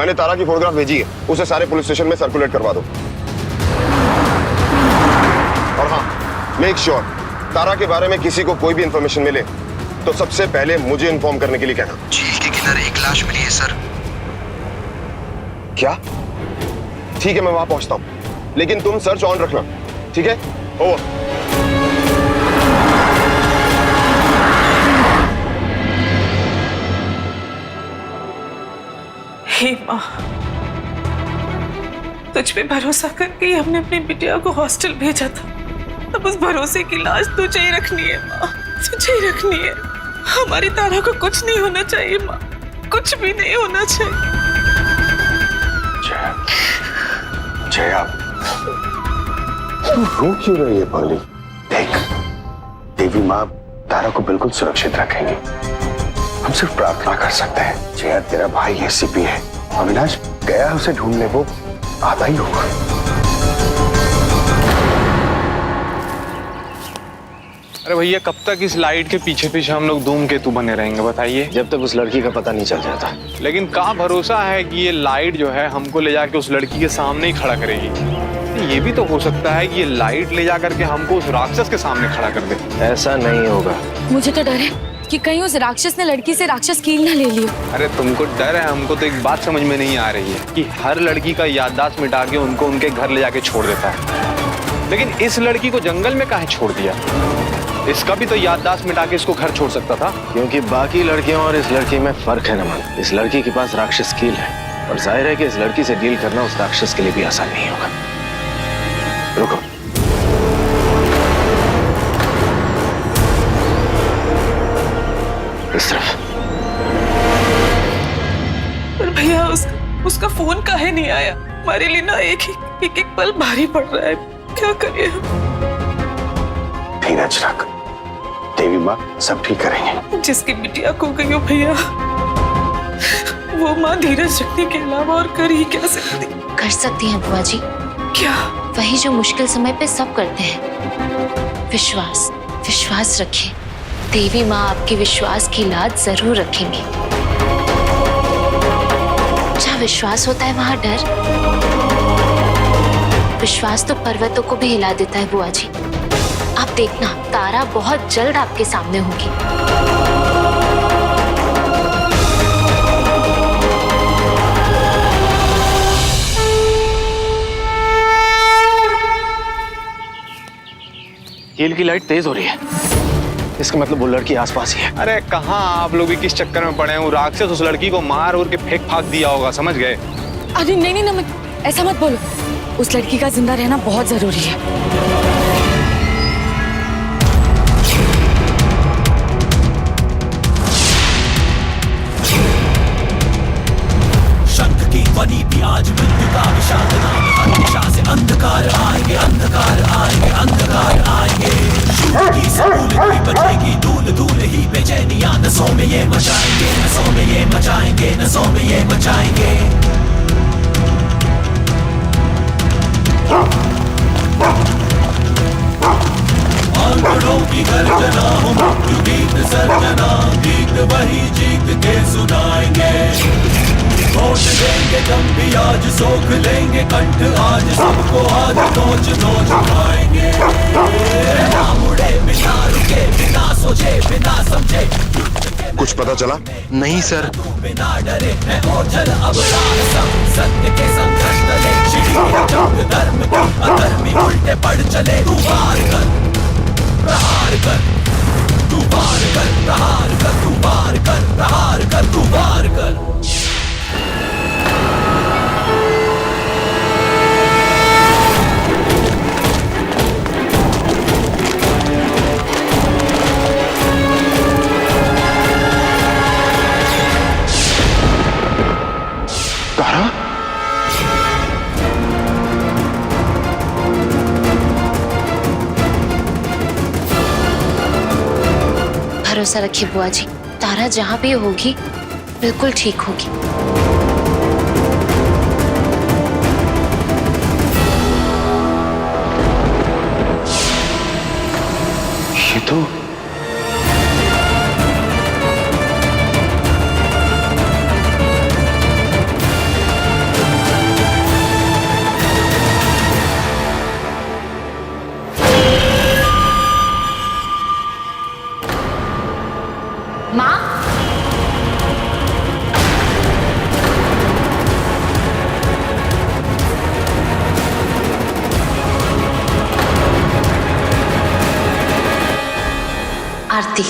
मैंने तारा की फोटोग्राफ भेजी है, उसे सारे पुलिस स्टेशन में सर्कुलेट करवा दो। और हाँ, मेक श्योर तारा के बारे में किसी को कोई भी इंफॉर्मेशन मिले तो सबसे पहले मुझे इन्फॉर्म करने के लिए कहना। झील के किनारे एक लाश मिली है सर। क्या? ठीक है, मैं वहां पहुंचता हूं, लेकिन तुम सर्च ऑन रखना, ठीक है? ओवर। हे माँ, तुझ पे भरोसा करके ही हमने अपनी बिटिया को हॉस्टल भेजा था। अब उस भरोसे की लाज तुझे ही रखनी है माँ, तुझे ही रखनी है। हमारी तारा को कुछ नहीं होना चाहिए माँ, कुछ भी नहीं होना चाहिए। जया, तू रो क्यों रही है पाली? देख, देवी माँ तारा को बिल्कुल सुरक्षित रखेंगी। हम सिर्फ प्रार्थना कर सकते हैं। जया, तेरा भाई एसीपी है, अविनाश गया उसे ढूंढने, वो आता ही होगा। अरे भैया, कब तक इस लाइट के पीछे पीछे हम लोग धूमकेतु बने रहेंगे बताइए? जब तक उस लड़की का पता नहीं चल जाता। लेकिन कहाँ भरोसा है कि ये लाइट जो है हमको ले जाके उस लड़की के सामने ही खड़ा करेगी? ये भी तो हो सकता है कि ये लाइट ले जा करके हमको उस राक्षस के सामने खड़ा कर दे। ऐसा नहीं होगा। मुझे तो डर है कि कहीं उस राक्षस ने लड़की से राक्षस कील ना ले लियो। अरे तुमको डर है, हमको तो एक बात समझ में नहीं आ रही है कि हर लड़की का याददाश्त मिटा के उनको उनके घर ले जाके छोड़ देता है, लेकिन इस लड़की को जंगल में काहे छोड़ दिया? इसका भी तो याददाश्त मिटा के इसको घर छोड़ सकता था। क्योंकि बाकी लड़कियों और इस लड़की में फर्क है नमन। इस लड़की के पास राक्षस कील है और जाहिर है कि इस लड़की से डील करना उस राक्षस के लिए भी आसान नहीं होगा। रुको, इस तरफ। पर भैया उसका फोन काहे नहीं आया? हमारे लिए ना एक पल भारी पड़ रहा है, क्या करें हम? धीरज रख, देवी माँ सब ठीक करेंगे। जिसकी बिटिया खो गई हो भैया, वो माँ धीरज रखने के अलावा और कर ही क्या सकती? कर सकती हैं बुआ जी। क्या? वही जो मुश्किल समय पे सब करते हैं। विश्वास, विश्वास रखिए। देवी माँ आपके विश्वास की लाज जरूर रखेंगी। जहाँ विश्वास होता है वहाँ डर। विश्वास तो पर्वतों को भी हिला देता है बुआ जी। आप देखना, तारा बहुत जल्द आपके सामने होगी। कील की लाइट तेज हो रही है, इसका मतलब वो लड़की आसपास ही है। अरे कहाँ आप लोग भी किस चक्कर में पड़े हैं? वो राक्षस उस लड़की को मार और के फेंक फाक दिया होगा, समझ गए? अरे नहीं नमन, ऐसा मत बोलो। उस लड़की का जिंदा रहना बहुत जरूरी है। बनी भी आज मृत्यु का विषाद नाम, हर दिशा से अंधकार आएंगे, अंधकार आएंगे, अंधकार आएंगे। शूल की सकूल की बचेगी, धूल धूल ही बेचैनियां नसों में ये मचाएंगे, नसों में ये मचाएंगे, नसों में ये मचाएंगे। आंकड़ों की गर्जना हो मृत्यु गीत सर्जना, गीत वही जीत के सुनाएंगे। होश देंगे दम भी आज, सोख लेंगे कंठ आज, सबको आज नोच नोच खाएंगे। ना मुड़े, बिना रुके, बिना सोचे, बिना समझे। कुछ पता चला? नहीं सर। बिना डरे है ओझल अब रासम, सत्य के संघर्ष तले छिड़ी जंग धर्म की, अधर्मी उल्टे पड़ चले। तू वार कर, प्रहार कर, तू वार कर, प्रहार कर, तू वार कर, प्रहार कर, तू वार कर। तारा? भरोसा रखिए बुआ जी, तारा जहाँ भी होगी बिल्कुल ठीक होगी। ये तो आरती।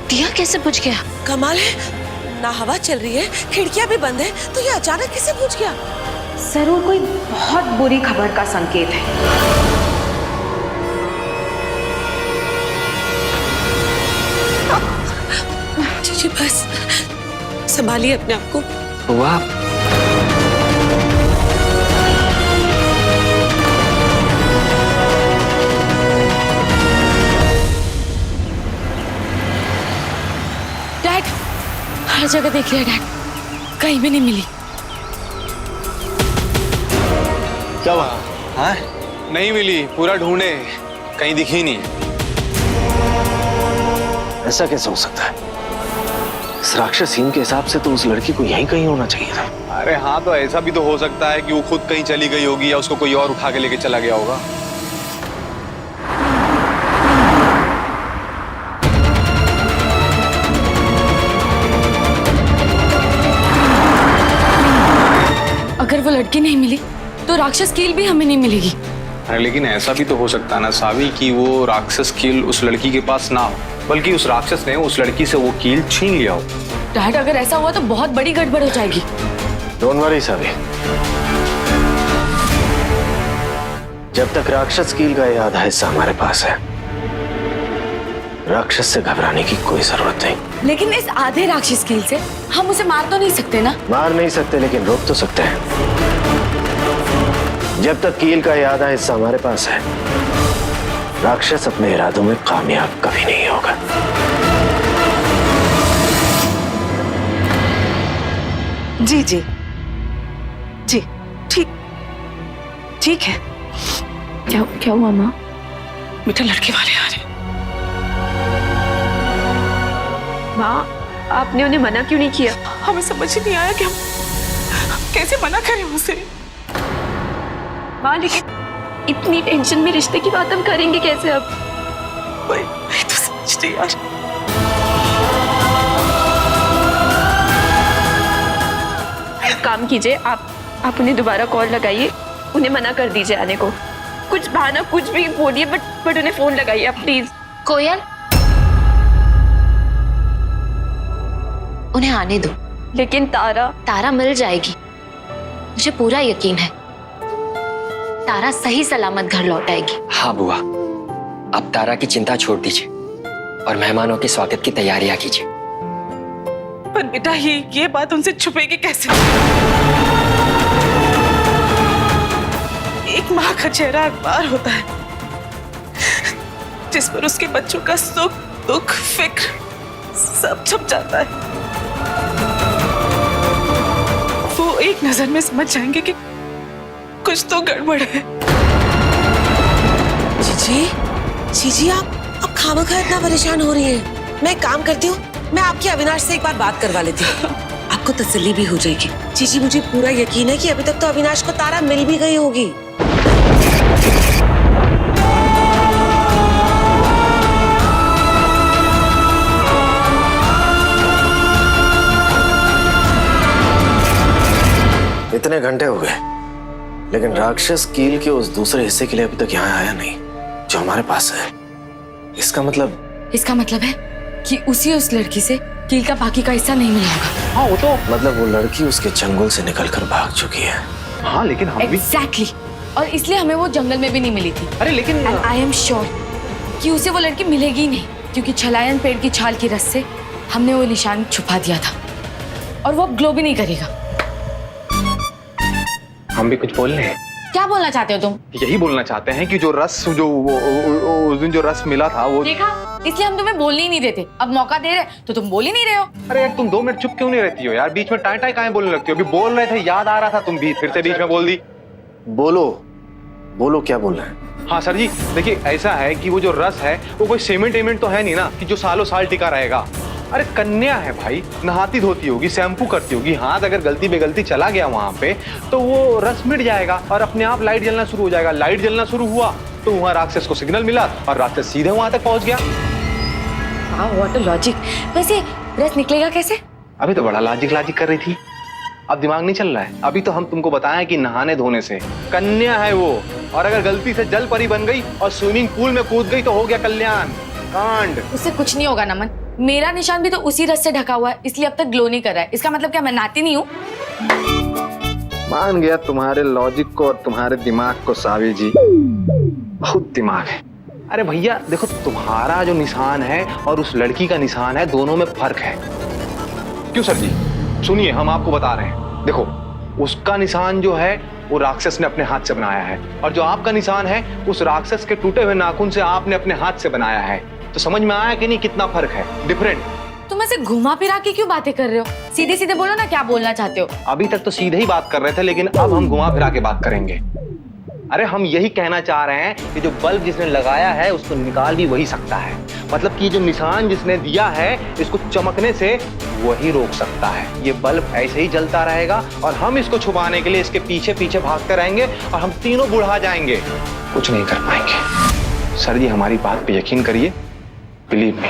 दिया कैसे बुझ गया? कमाल है, ना हवा चल रही है, खिड़कियां भी बंद है, तो ये अचानक कैसे बुझ गया? जरूर कोई बहुत बुरी खबर का संकेत है। जी बस संभालिए अपने आप को। वाह, डैड, हर जगह देख लिया डैड, कहीं भी नहीं मिली। क्या हुआ? हाँ? नहीं मिली, पूरा ढूंढे, कहीं दिखी नहीं। ऐसा कैसे हो सकता है? इस राक्षस हिम के हिसाब से तो उस लड़की को यहीं कहीं होना चाहिए था। अरे हाँ, तो ऐसा भी तो हो सकता है कि वो खुद कहीं चली गई होगी या उसको कोई और उठा के लेके चला गया होगा। अगर वो लड़की नहीं मिली तो राक्षस कील भी हमें नहीं मिलेगी। अरे लेकिन ऐसा भी तो हो सकता है ना सावी कि वो राक्षस कील उस लड़की के पास ना हो, बल्कि उस राक्षस ने उस लड़की से वो कील छीन लिया हो। डैड, अगर ऐसा हुआ तो बहुत बड़ी गड़बड़ हो जाएगी। डोंट वरी सावी, जब तक राक्षस कील का ये आधा हिस्सा हमारे पास है, राक्षस से घबराने की कोई जरूरत नहीं। लेकिन इस आधे राक्षस कील से हम उसे मार तो नहीं सकते ना? मार नहीं सकते, लेकिन रोक तो सकते हैं। जब तक कील का ये आधा हिस्सा हमारे पास है, राक्षस अपने इरादों में कामयाब कभी नहीं होगा। जी जी जी, ठीक है। क्या हुआ माँ? बेटा लड़के वाले आ रहे। माँ, आपने उन्हें मना क्यों नहीं किया? हमें समझ ही नहीं आया कि हम कैसे मना करें उसे। माँ, लेकिन इतनी टेंशन में रिश्ते की बात हम करेंगे कैसे अब? वही तो समझ नहीं यार। एक काम कीजिए, आप उन्हें दोबारा कॉल लगाइए, उन्हें मना कर दीजिए आने को। कुछ बहाना कुछ भी बोलिए, बट उन्हें फोन लगाइए आप प्लीज। कोयल, उन्हें आने दो। लेकिन तारा मिल जाएगी, मुझे पूरा यकीन है। तारा सही सलामत घर लौट आएगी। हाँ बुआ, अब तारा की चिंता छोड़ दीजिए और मेहमानों के स्वागत की तैयारियां कीजिए। पर बेटा ये बात उनसे छुपेगी कैसे? एक माँ का चेहरा अखबार होता है जिस पर उसके बच्चों का सुख दुख फिक्र सब छप जाता है। वो एक नजर में समझ जाएंगे कि कुछ तो गड़बड़ है। जी आप खामखा इतना परेशान हो रही हैं। मैं एक काम करती हूँ, मैं आपके अविनाश से एक बार बात करवा लेती हूँ, आपको तसल्ली भी हो जाएगी। जी मुझे पूरा यकीन है कि अभी तक तो अविनाश को तारा मिल भी गई होगी। इतने घंटे हो गए, लेकिन राक्षस कील के उस दूसरे हिस्से के लिए अभी तक यहाँ आया नहीं जो हमारे पास है। इसका मतलब है कि उस लड़की से कील का बाकी का हिस्सा नहीं मिला होगा। हाँ वो तो मतलब वो लड़की उसके चंगुल से निकलकर भाग चुकी है। हाँ लेकिन हम भी Exactly. और इसलिए हमें वो जंगल में भी नहीं मिली थी। अरे लेकिन आई एम श्योर कि उसे वो लड़की मिलेगी नहीं, क्योंकि छलायन पेड़ की छाल की रस से हमने वो निशान छुपा दिया था और वो ग्लो भी नहीं करेगा। हम भी कुछ बोल रहे हैं। क्या बोलना चाहते हो तुम? यही बोलना चाहते हैं कि जो रस उस दिन जो रस मिला था वो देखा, इसलिए हम तुम्हें बोलने ही नहीं देते। अब मौका दे रहे तो तुम बोल ही नहीं रहे हो। अरे यार तुम 2 मिनट चुप क्यों नहीं रहती हो यार? बीच में टाई काहे बोलने लगती हो? अभी बोल रहे थे, याद आ रहा था, तुम भी फिर से बीच में बोल दी। बोलो क्या बोलना है? हाँ सर जी, देखिए ऐसा है कि वो जो रस है वो कोई सीमेंट तो है नहीं ना कि जो सालों साल टिका रहेगा। अरे कन्या है भाई, नहाती धोती होगी, शैम्पू करती होगी, हाथ अगर गलती बेगलती चला गया वहां पे तो वो रस मिट जाएगा और अपने आप लाइट जलना शुरू हो जाएगा। लाइट जलना शुरू हुआ तो वहां राक्षस को सिग्नल मिला और राक्षस सीधे वहां तक पहुंच गया। हाँ, व्हाट अ लॉजिक। वैसे रस निकलेगा कैसे? अभी तो बड़ा लॉजिक कर रही थी, अब दिमाग नहीं चल रहा है। अभी तो हम तुमको बताएं कि नहाने धोने से। कन्या है वो, और अगर गलती से जल परी बन गई और स्विमिंग पूल में कूद गई तो हो गया कल्याण कांड। उससे कुछ नहीं होगा नमन, मेरा निशान भी तो उसी रस से ढका हुआ है, इसलिए अब तक ग्लो नहीं कर रहा है। इसका मतलब क्या मैं नहाती नहीं हूँ? मान गया तुम्हारे लॉजिक को और तुम्हारे दिमाग को सावी जी, बहुत दिमाग है। अरे भैया देखो, तुम्हारा जो निशान है और उस लड़की का निशान है, दोनों में फर्क है। क्यों सर जी? सुनिए, हम आपको बता रहे हैं। देखो, उसका निशान जो है वो राक्षस ने अपने हाथ से बनाया है, और जो आपका निशान है उस राक्षस के टूटे हुए नाखून से आपने अपने हाथ से बनाया है। तो समझ में आया कि नहीं कितना फर्क है, डिफरेंट। तुम ऐसे घुमा फिरा के क्यों बातें कर रहे हो? सीधे सीधे बोलो ना, क्या बोलना चाहते हो? अभी तक तो सीधे ही बात कर रहे थे, लेकिन अब हम घुमा फिरा के बात करेंगे। अरे हम यही कहना चाह रहे हैं कि जो बल्ब जिसने लगाया है उसको निकाल भी वही सकता है। मतलब कि जो निशान जिसने दिया है इसको चमकने से वही रोक सकता है। ये बल्ब ऐसे ही जलता रहेगा और हम इसको छुपाने के लिए इसके पीछे पीछे भागते रहेंगे और हम तीनों बुढ़ा जाएंगे, कुछ नहीं कर पाएंगे। सर जी, हमारी बात पे यकीन करिए, बिलीव मी।